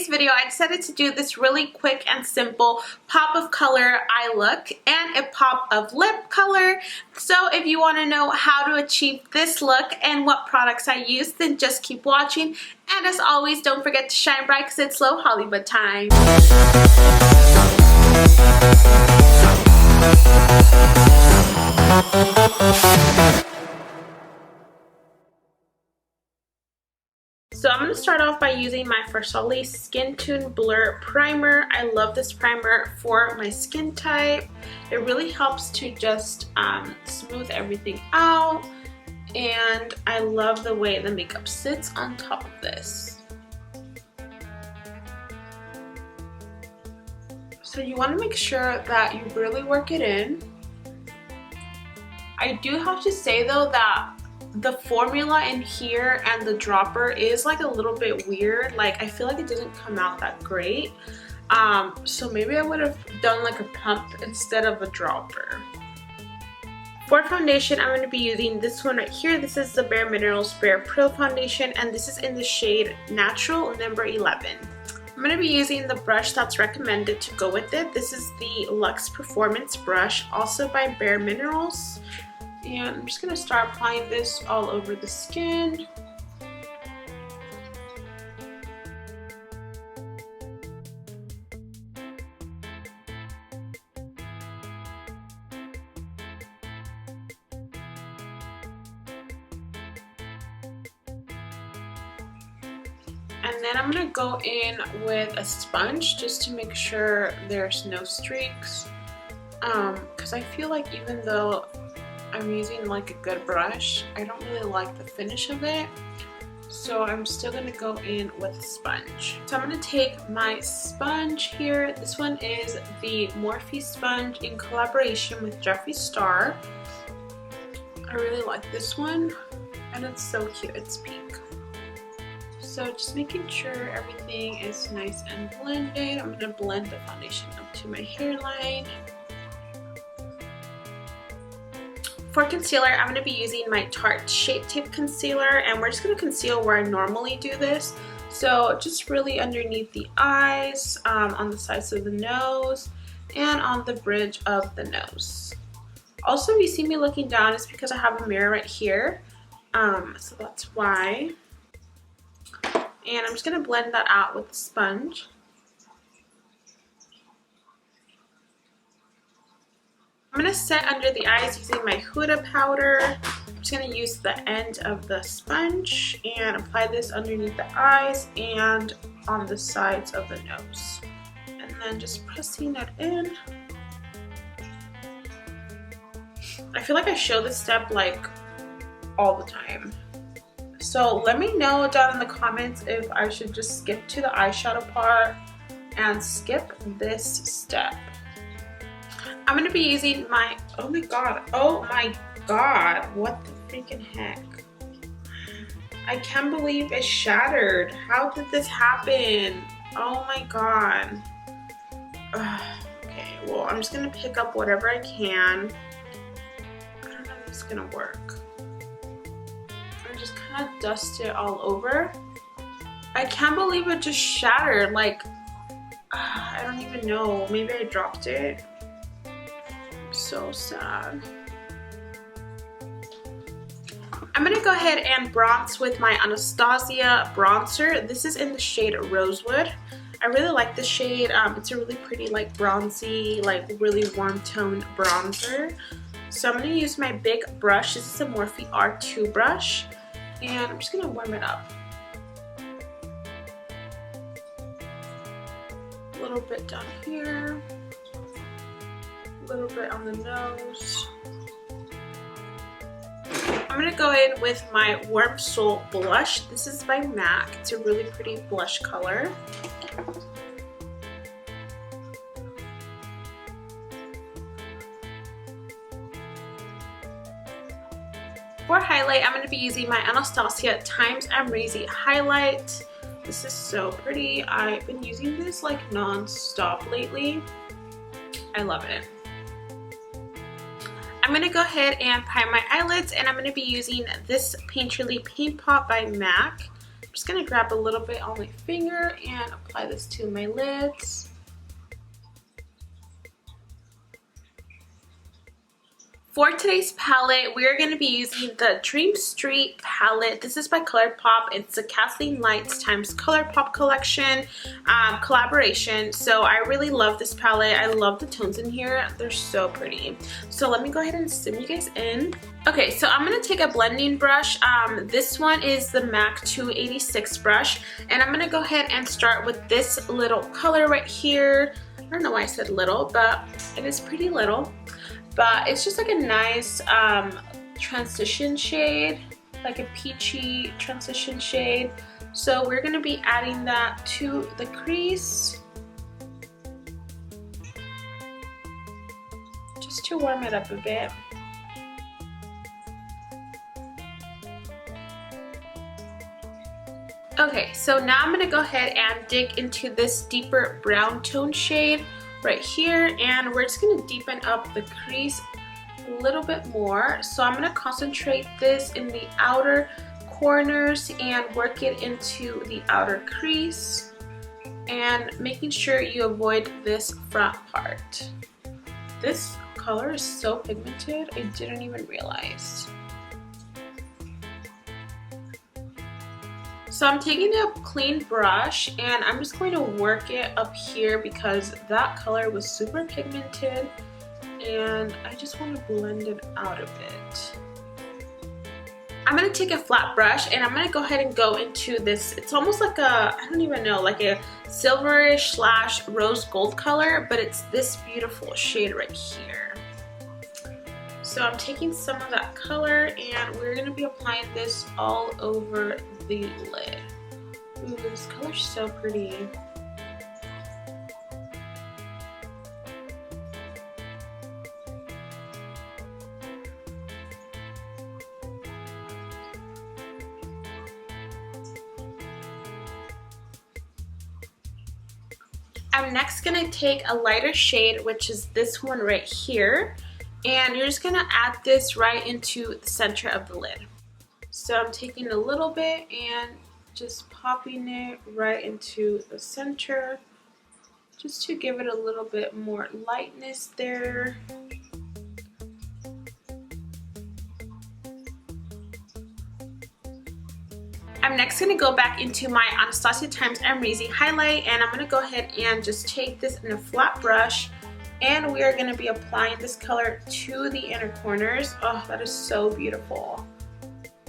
today's video, I decided to do this really quick and simple pop of color eye look and a pop of lip color. So if you want to know how to achieve this look and what products I use, then just keep watching. And as always, don't forget to shine bright because it's Low Hollywood time. So I'm going to start off by using my Farsali Skin Tune Blur Primer. I love this primer for my skin type. It really helps to just smooth everything out. And I love the way the makeup sits on top of this. So you want to make sure that you really work it in. I do have to say though that the formula in here and the dropper is like a little bit weird. Like I feel like it doesn't come out that great. So maybe I would have done like a pump instead of a dropper. For foundation, I'm going to be using this one right here. This is the Bare Minerals Bare Pro Foundation, and this is in the shade Natural number 11. I'm going to be using the brush that's recommended to go with it. This is the Luxe Performance brush, also by Bare Minerals. And I'm just going to start applying this all over the skin. And then I'm going to go in with a sponge just to make sure there's no streaks. Because I feel like even though I'm using like a good brush, I don't really like the finish of it. So I'm still going to go in with a sponge. So I'm going to take my sponge here. This one is the Morphe sponge in collaboration with Jeffree Star. I really like this one. And it's so cute. It's pink. So just making sure everything is nice and blended. I'm going to blend the foundation up to my hairline. For concealer, I'm going to be using my Tarte Shape Tape Concealer, and we're just going to conceal where I normally do this. So just really underneath the eyes, on the sides of the nose, and on the bridge of the nose. Also, if you see me looking down, it's because I have a mirror right here. So that's why. And I'm just going to blend that out with the sponge. I'm going to set under the eyes using my Huda powder. I'm just going to use the end of the sponge and apply this underneath the eyes and on the sides of the nose. And then just pressing it in. I feel like I show this step like all the time. So let me know down in the comments if I should just skip to the eyeshadow part and skip this step. I'm going to be using my, oh my god, what the freaking heck. I can't believe it shattered. How did this happen? Oh my god. Okay, well I'm just going to pick up whatever I can. I don't know if it's going to work. I just kind of dust it all over. I can't believe it just shattered. Like, I don't even know. Maybe I dropped it. So sad. I'm going to go ahead and bronze with my Anastasia bronzer. This is in the shade Rosewood. I really like this shade. It's a really pretty like bronzy, like really warm tone bronzer. So I'm going to use my big brush. This is a Morphe R2 brush. And I'm just going to warm it up. A little bit down here. A little bit on the nose. I'm going to go in with my Warm Soul blush. This is by MAC. It's a really pretty blush color. For highlight, I'm going to be using my Anastasia Times Amrezy highlight. This is so pretty. I've been using this like non-stop lately. I love it. I'm going to go ahead and prime my eyelids, and I'm going to be using this Painterly Paint Pot by MAC. just gonna grab a little bit on my finger and apply this to my lids. For today's palette, we're going to be using the Dream Street palette. This is by ColourPop. It's a Kathleen Lights times ColourPop collection collaboration. So I really love this palette. I love the tones in here. They're so pretty. So let me go ahead and zoom you guys in. Okay, so I'm going to take a blending brush. This one is the MAC 286 brush. And I'm going to go ahead and start with this little color right here. I don't know why I said little, but it is pretty little. But it's just like a nice transition shade, like a peachy transition shade. So we're gonna be adding that to the crease, just to warm it up a bit. Okay, so now I'm gonna go ahead and dig into this deeper brown tone shade right here, and we're just going to deepen up the crease a little bit more. So I'm going to concentrate this in the outer corners and work it into the outer crease, and making sure you avoid this front part. This color is so pigmented, I didn't even realize. So I'm taking a clean brush and I'm just going to work it up here because that color was super pigmented and I just want to blend it out a bit. I'm going to take a flat brush and I'm going to go ahead and go into this, it's almost like a, I don't even know, like a silverish slash rose gold color, but it's this beautiful shade right here. So I'm taking some of that color and we're going to be applying this all over the lid. Ooh, this color's so pretty. I'm next going to take a lighter shade, which is this one right here, and you're just going to add this right into the center of the lid. So I'm taking a little bit and just popping it right into the center, just to give it a little bit more lightness there. I'm next going to go back into my Anastasia times Amrezy highlight, and I'm going to go ahead and just take this in a flat brush, and we are going to be applying this color to the inner corners. Oh, that is so beautiful.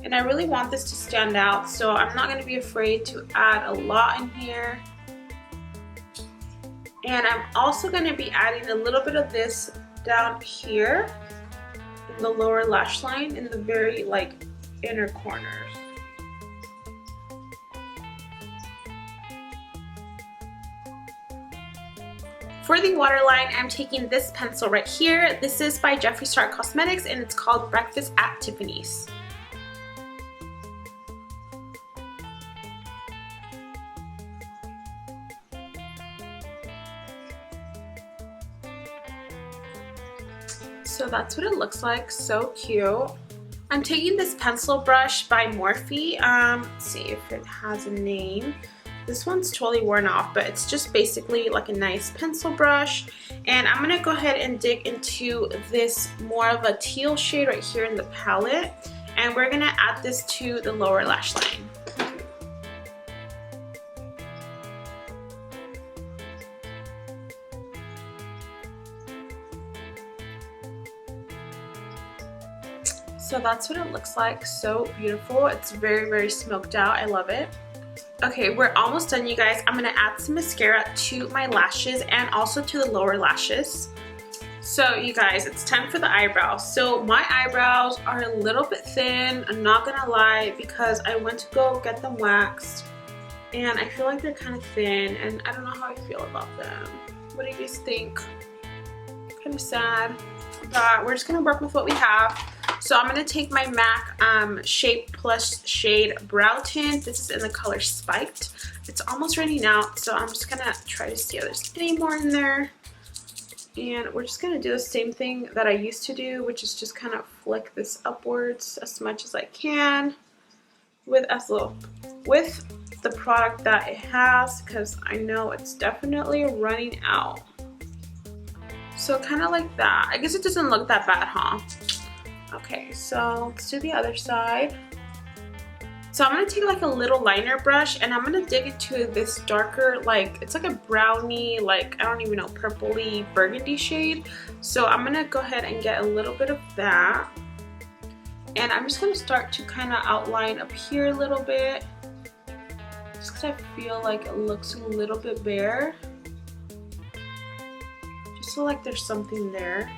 And I really want this to stand out, so I'm not going to be afraid to add a lot in here. And I'm also going to be adding a little bit of this down here in the lower lash line in the very like inner corners. For the waterline, I'm taking this pencil right here. This is by Jeffree Star Cosmetics and it's called Breakfast at Tiffany's. So that's what it looks like, so cute. I'm taking this pencil brush by Morphe. Let's see if it has a name. This one's totally worn off, but it's just basically like a nice pencil brush. And I'm gonna go ahead and dig into this more of a teal shade right here in the palette. And we're gonna add this to the lower lash line. So that's what it looks like, so beautiful. It's very, very smoked out, I love it. Okay, we're almost done, you guys. I'm gonna add some mascara to my lashes and also to the lower lashes. So you guys, it's time for the eyebrows. So my eyebrows are a little bit thin, I'm not gonna lie, because I went to go get them waxed and I feel like they're kind of thin and I don't know how I feel about them. What do you guys think? Kind of sad, but we're just gonna work with what we have. So I'm going to take my MAC Shape Plus Shade Brow Tint. This is in the color Spiked. It's almost running out, so I'm just going to try to see if there's any more in there. And we're just going to do the same thing that I used to do, which is just kind of flick this upwards as much as I can with as little with the product that it has, because I know it's definitely running out. So kind of like that. I guess it doesn't look that bad, huh? Okay, so let's do the other side. So I'm going to take like a little liner brush and I'm going to dig into this darker, like it's like a brownie, like I don't even know, purpley burgundy shade. So I'm going to go ahead and get a little bit of that. And I'm just going to start to kind of outline up here a little bit. Just because I feel like it looks a little bit bare. Just so like there's something there.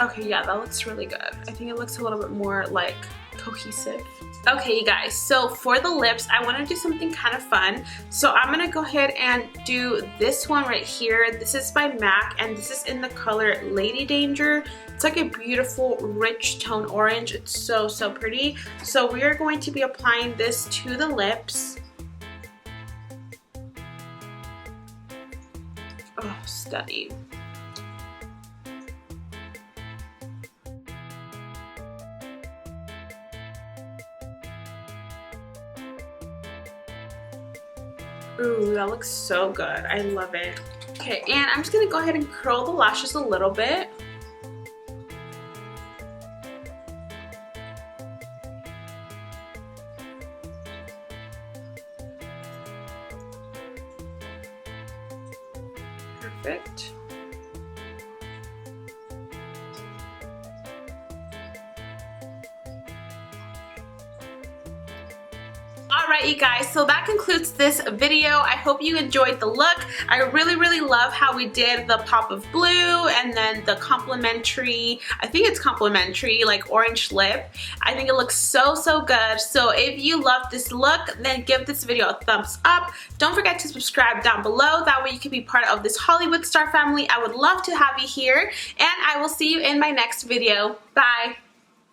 Okay, yeah, that looks really good. I think it looks a little bit more like cohesive. Okay, you guys, so for the lips, I want to do something kind of fun. So I'm going to go ahead and do this one right here. This is by MAC and this is in the color Lady Danger. It's like a beautiful rich tone orange. It's so, so pretty. So we are going to be applying this to the lips. Oh, stunning. Ooh, that looks so good. I love it. Okay, and I'm just gonna go ahead and curl the lashes a little bit. Perfect. Alright, you guys, so that concludes this video. I hope you enjoyed the look. I really, really love how we did the pop of blue and then the complimentary, I think it's complimentary, like orange lip. I think it looks so, so good. So if you love this look, then give this video a thumbs up. Don't forget to subscribe down below. That way you can be part of this Hollywood star family. I would love to have you here, and I will see you in my next video. Bye!